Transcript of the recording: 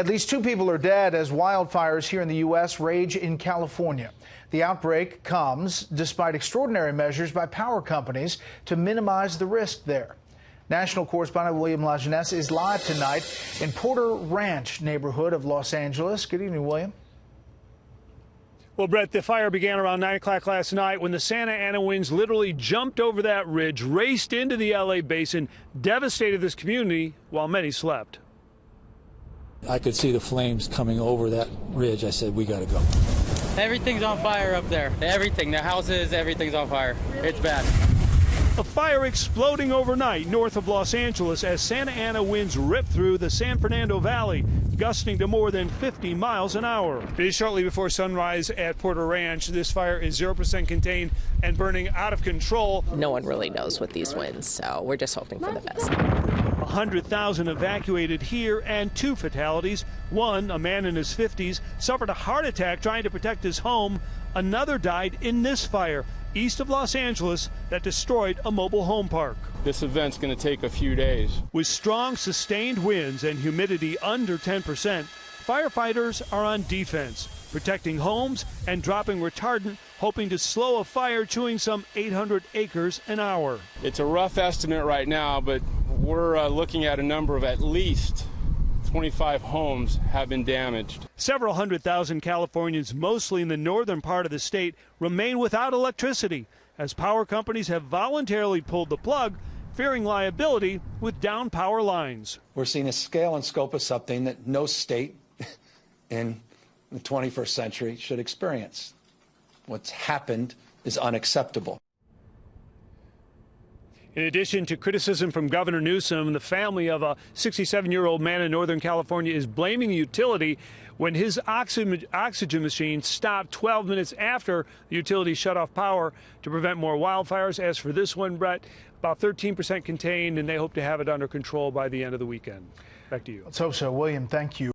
At least 2 people are dead as wildfires here in the U.S. rage in California. The outbreak comes despite extraordinary measures by power companies to minimize the risk there. National correspondent William Jeunesse is live tonight in Porter Ranch neighborhood of Los Angeles. Good evening, William. Well, Brett, the fire began around 9 o'clock last night when the Santa Ana winds literally jumped over that ridge, raced into the L.A. basin, devastated this community while many slept. I could see the flames coming over that ridge. I said, we got to go. Everything's on fire up there. Everything, the houses, everything's on fire. It's bad. A fire exploding overnight north of Los Angeles as Santa Ana winds rip through the San Fernando Valley, gusting to more than 50 miles an hour. It is shortly before sunrise at Porter Ranch. This fire is 0% contained and burning out of control. No one really knows with these winds, so we're just hoping for the best. 100,000 evacuated here and 2 fatalities. One, a man in his 50s, suffered a heart attack trying to protect his home. Another died in this fire east of Los Angeles that destroyed a mobile home park. This event's going to take a few days. With strong sustained winds and humidity under 10%, firefighters are on defense, protecting homes and dropping retardant, hoping to slow a fire chewing some 800 acres an hour. It's a rough estimate right now, but we're looking at a number of at least 25 homes have been damaged. Several 100,000 Californians, mostly in the northern part of the state, remain without electricity as power companies have voluntarily pulled the plug, fearing liability with down power lines. We're seeing a scale and scope of something that no state in the 21st century should experience. What's happened is unacceptable. In addition to criticism from Governor Newsom, the family of a 67-year-old man in Northern California is blaming the utility when his oxygen machine stopped 12 minutes after the utility shut off power to prevent more wildfires. As for this one, Brett, about 13% contained, and they hope to have it under control by the end of the weekend. Back to you. Let's hope so, William. Thank you.